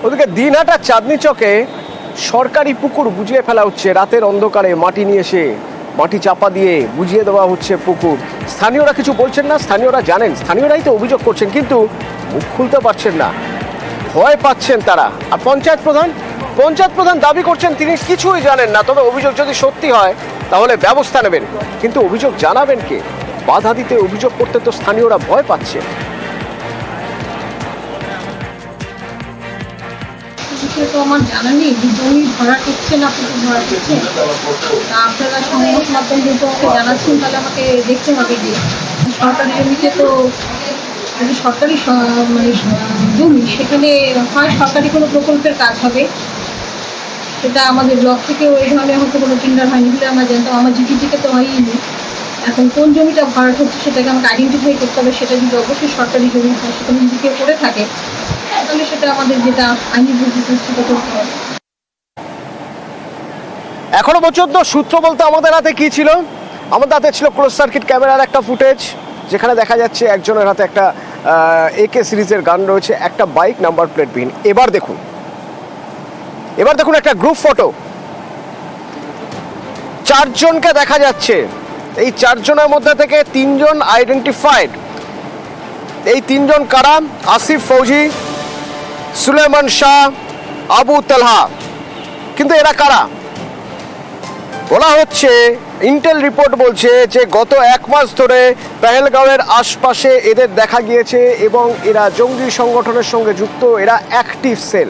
ওদিকে দিনহাটা চাঁদনি চকে সরকারি পুকুর বুঝিয়ে ফেলা হচ্ছে। রাতের অন্ধকারে মাটি নিয়ে এসে মাটি চাপা দিয়ে বুঝিয়ে দেওয়া হচ্ছে পুকুর। স্থানীয়রা কিছু বলছেন না, স্থানীয়রা জানেন, স্থানীয়রাই তো অভিযোগ করছেন, কিন্তু মুখ খুলতে পারছেন না, ভয় পাচ্ছেন তারা। আর পঞ্চায়েত প্রধান দাবি করছেন তিনি কিছুই জানেন না, তবে অভিযোগ যদি সত্যি হয় তাহলে ব্যবস্থা নেবেন। কিন্তু অভিযোগ জানাবেন কে? বাধা দিতে, অভিযোগ করতে তো স্থানীয়রা ভয় পাচ্ছে। তো আমার জানা নেই জমি ভাড়া টিকছে না পুকুর ভাড়া টিকছে। আপনারা সংবাদ মাধ্যম যেহেতু আমাকে জানাচ্ছেন, তাহলে আমাকে দেখতে হবে যে সরকারি জমিতে তো যদি সরকারি মানে জমি, সেখানে হয় সরকারি কোনো প্রকল্পের কাজ হবে, সেটা আমাদের ব্লক থেকে ওই ধরনের হয়তো কোনো টেন্ডার হয়নি বলে আমরা জানতাম। আমার জিপি থেকে তো হয়নি। এখন কোন জমিটা ভাড়া হচ্ছে সেটাকে আমাকে আইডেন্টিফাই করতে হবে। সেটা যদি অবশ্যই সরকারি জমি হয়, সেখানে যদি কেউ করে থাকে, তাহলে সেটা আমাদের যেটা আইনি প্রক্রিয়া সেটা করতে হবে। এখনো পর্যন্ত সূত্র বলতে আমাদের হাতে কি ছিল? আমাদের হাতে ছিল ক্লোজ সার্কিট ক্যামেরার একটা ফুটেজ, যেখানে দেখা যাচ্ছে একজনের হাতে একটা AK সিরিজের গান রয়েছে, একটা বাইক নাম্বার প্লেটবিহীন। এবার দেখুন একটা গ্রুপ ফটো, 4 জনকে দেখা যাচ্ছে। এই 4 জনের মধ্যে থেকে 3 জন আইডেন্টিফাইড। এই 3 জন কারা? আসিফ ফৌজি, সুলেমান শাহ, আবু তালহা। কিন্তু এরা কারা? বলা হচ্ছে, ইন্টেল রিপোর্ট বলছে যে গত 1 মাস ধরে পেহেলগাঁওয়ের আশপাশে এদের দেখা গিয়েছে এবং এরা জঙ্গি সংগঠনের সঙ্গে যুক্ত। এরা অ্যাক্টিভ সেল,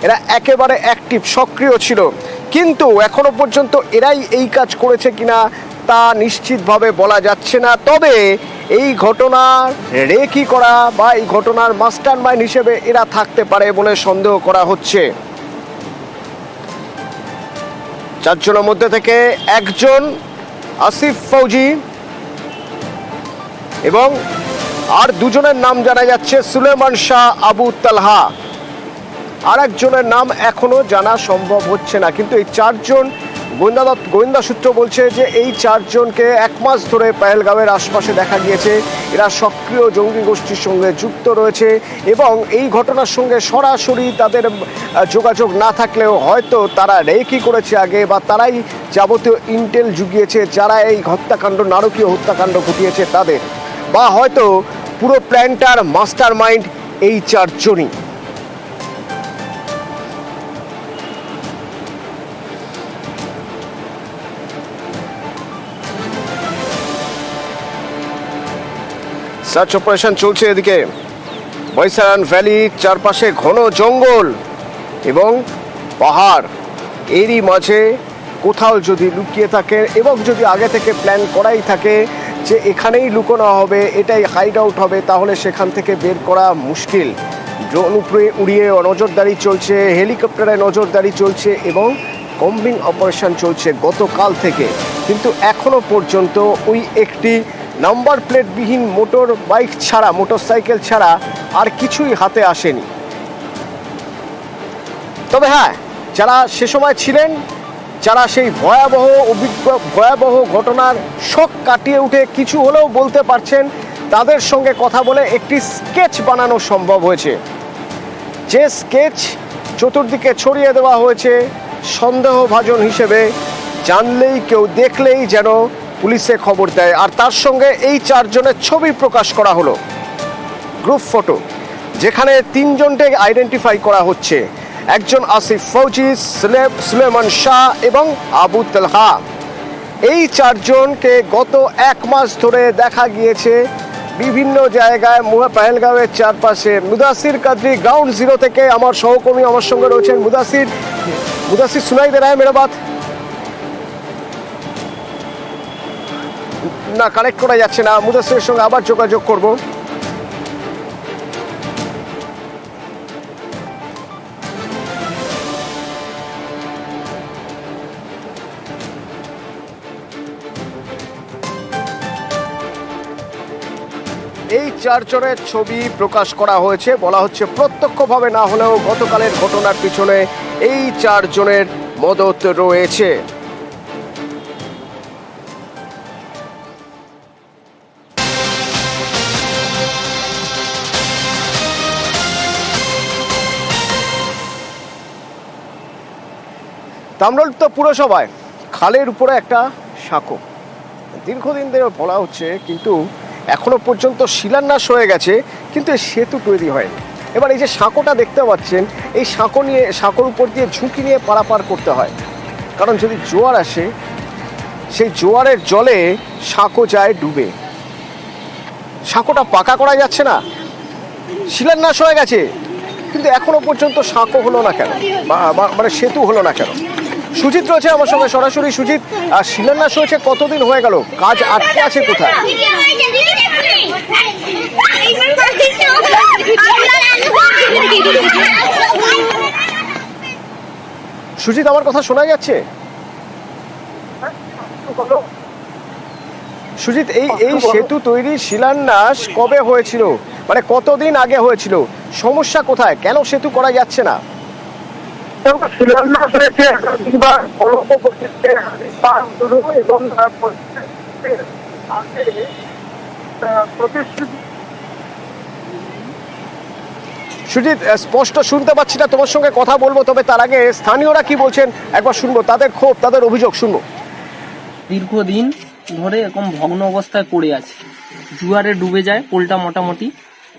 এরা একেবারে অ্যাক্টিভ, সক্রিয় ছিল। কিন্তু এখনো পর্যন্ত এরাই এই কাজ করেছে কিনা তা নিশ্চিতভাবে বলা যাচ্ছে না। তবে এই ঘটনার রেকি করা বা এই ঘটনার মাস্টারমাইন্ড হিসেবে এরা থাকতে পারে বলে সন্দেহ করা হচ্ছে। 4 জনের মধ্যে থেকে একজন আসিফ ফৌজি এবং আর 2 জনের নাম জানা যাচ্ছে, সুলেমান শাহ, আবু তালহা। আর একজনের নাম এখনো জানা সম্ভব হচ্ছে না। কিন্তু এই 4 জন, গোয়েন্দা সূত্র বলছে যে এই 4 জনকে 1 মাস ধরে পেহেলগাঁওয়ের আশপাশে দেখা গিয়েছে। এরা সক্রিয় জঙ্গি গোষ্ঠীর সঙ্গে যুক্ত রয়েছে এবং এই ঘটনার সঙ্গে সরাসরি তাদের যোগাযোগ না থাকলেও হয়তো তারা রেকি করেছে আগে, বা তারাই যাবতীয় ইন্টেল জুগিয়েছে যারা এই হত্যাকাণ্ড, নারকীয় হত্যাকাণ্ড ঘটিয়েছে তাদের, বা হয়তো পুরো প্ল্যানটার মাস্টার মাইন্ড এই 4 জনই। সার্চ অপারেশন চলছে। এদিকে বৈসারান ভ্যালির চারপাশে ঘন জঙ্গল এবং পাহাড়, এরই মাঝে কোথাও যদি লুকিয়ে থাকে এবং যদি আগে থেকে প্ল্যান করাই থাকে যে এখানেই লুকোনো হবে, এটাই হাইড আউট হবে, তাহলে সেখান থেকে বের করা মুশকিল। ড্রোন উপরে উড়িয়ে নজরদারি চলছে, হেলিকপ্টারে নজরদারি চলছে এবং কম্বিং অপারেশন চলছে গতকাল থেকে। কিন্তু এখনো পর্যন্ত ওই একটি নাম্বার প্লেটবিহীন মোটর বাইক ছাড়া, মোটরসাইকেল ছাড়া আর কিছুই হাতে আসেনি। তবে হ্যাঁ, যারা সে সময় ছিলেন, যারা সেই ভয়াবহ ঘটনার শক কাটিয়ে উঠে কিছু হলেও বলতে পারছেন, তাদের সঙ্গে কথা বলে একটি স্কেচ বানানো সম্ভব হয়েছে। যে স্কেচ চতুর্দিকে ছড়িয়ে দেওয়া হয়েছে সন্দেহভাজন হিসেবে, জানলেই কেউ দেখলেই যেন পুলিশে খবর দেয়। আর তার সঙ্গে এই 4 জনের ছবি প্রকাশ করা হলো, গ্রুপ ফটো, যেখানে 3 জনকে আইডেন্টিফাই করা হচ্ছে। একজন আসিফ ফৌজি, সুলেমান শাহ এবং আবু তালহা। এই 4 জনকে গত 1 মাস ধরে দেখা গিয়েছে বিভিন্ন জায়গায় পেহেলগাঁওয়ের চারপাশে। মুদাসির কাদরি গ্রাউন্ড জিরো থেকে আমার সহকর্মী আমার সঙ্গে রয়েছেন। মুদাসির সুনাই দে রहा है मेरा बात? না, কানেক্ট করা যাচ্ছে না। মুদাসিরের সঙ্গে আবার যোগাযোগ করব। এই 4 জনের ছবি প্রকাশ করা হয়েছে। বলা হচ্ছে প্রত্যক্ষভাবে না হলেও গতকালের ঘটনার পিছনে এই 4 জনের মদত রয়েছে। তাম্রলিপ্ত পুরসভায় খালের উপরে একটা সাঁকো দীর্ঘদিন ধরে বলা হচ্ছে, কিন্তু এখনো পর্যন্ত শিলান্যাস হয়ে গেছে, কিন্তু এই সেতু তৈরি হয়নি। এবার এই যে সাঁকোটা দেখতে পাচ্ছেন, এই সাঁকোর উপর দিয়ে ঝুঁকি নিয়ে পারাপার করতে হয়, কারণ যদি জোয়ার আসে সেই জোয়ারের জলে সাঁকো যায় ডুবে। সাঁকোটা পাকা করা যাচ্ছে না, শিলান্যাস হয়ে গেছে, কিন্তু এখনো পর্যন্ত সাঁকো হলো না কেন, মানে সেতু হলো না কেন? সুজিত রয়েছে আমার সঙ্গে সরাসরি। সুজিত, শিলান্যাস হয়েছে কতদিন হয়ে গেল, কাজ আটকে আছে কোথায়? সুজিত, আমার কথা শোনা যাচ্ছে? সুজিত, এই সেতু তৈরির শিলান্যাস কবে হয়েছিল, মানে কতদিন আগে হয়েছিল? সমস্যা কোথায়, কেন সেতু করা যাচ্ছে না? শিলান্যাস হয়েছে এবং সুজিত, স্পষ্ট শুনতে পাচ্ছি না, তোমার সঙ্গে কথা বলবো, তবে তার আগে স্থানীয়রা কি বলছেন একবার শুনবো, তাদের ক্ষোভ, তাদের অভিযোগ শুনবো। দীর্ঘদিন ধরে এরকম ভগ্ন অবস্থায় পড়ে আছে, জুয়ারে ডুবে যায় পোলটা। মোটামুটি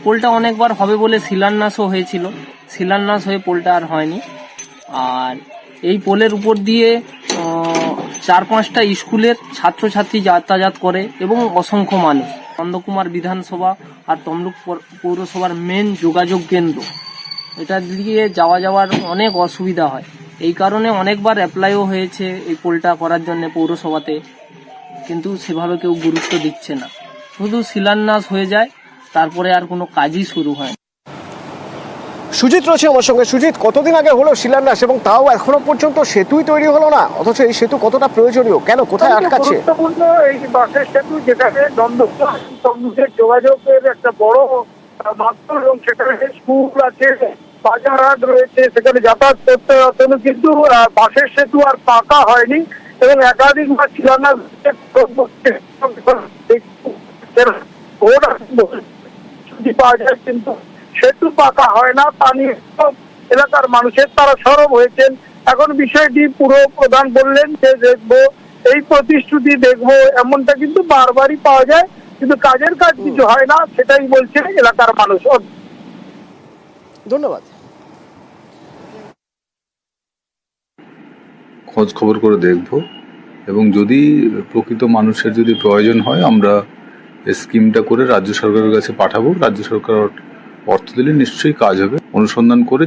পোলটা অনেকবার হবে বলে শিলান্যাসও হয়েছিল, শিলান্যাস হয়ে পোলটা আর হয়নি। আর এই পোলের উপর দিয়ে 4-5টা স্কুলের ছাত্রছাত্রী যাতায়াত করে এবং অসংখ্য মানুষ। নন্দকুমার বিধানসভা আর তমলুক পৌরসভার মেন যোগাযোগ কেন্দ্র, এটা দিয়ে যাওয়ার অনেক অসুবিধা হয়। এই কারণে অনেকবার অ্যাপ্লাইও হয়েছে এই পোলটা করার জন্য পৌরসভাতে, কিন্তু সেভাবে কেউ গুরুত্ব দিচ্ছে না। শুধু শিলান্যাস হয়ে যায়, তারপরে আর কোনো কাজই শুরু হয় না। সুজিত রয়েছে আমার সঙ্গে। সুজিত, কতদিন আগে হলো শিলান্যাস, এবং তাও এখনো পর্যন্ত সেতুই তৈরি হলো না, অথচ এই সেতু কতটা প্রয়োজনীয়, কেন, কোথায় আটকাচ্ছে? গুরুত্বপূর্ণ এই বাসের সেতু, যেটাকে তমলুকের যোগাযোগের একটা বড় মাধ্যম, এবং সেখানে স্কুল আছে, বাজার হাট রয়েছে, সেখানে যাতায়াত করতে হতো, কিন্তু বাসের সেতু আর পাকা হয়নি এবং একাধিকবার শিলান্যাস পাওয়া যায়, কিন্তু সেতু পাকা হয় না। তা নিয়ে এলাকার মানুষের তারা সরব হয়েছেন। এখন বিষয়টি পুরো প্রধান বললেন যে দেখবো, এই প্রতিশ্রুতি দেখবো, এমনটা কিন্তু বারবারই পাওয়া যায়, কিন্তু কাজের কাজ কিছু হয় না, সেটাই বলছে এলাকার মানুষ। ধন্যবাদ। খোঁজ খবর করে দেখব, এবং যদি প্রকৃত মানুষের যদি প্রয়োজন হয় আমরা স্কিমটা করে রাজ্য সরকারের কাছে পাঠাবো। রাজ্য সরকার অর্থ দিলে নিশ্চয়ই কাজ হবে, অনুসন্ধান করে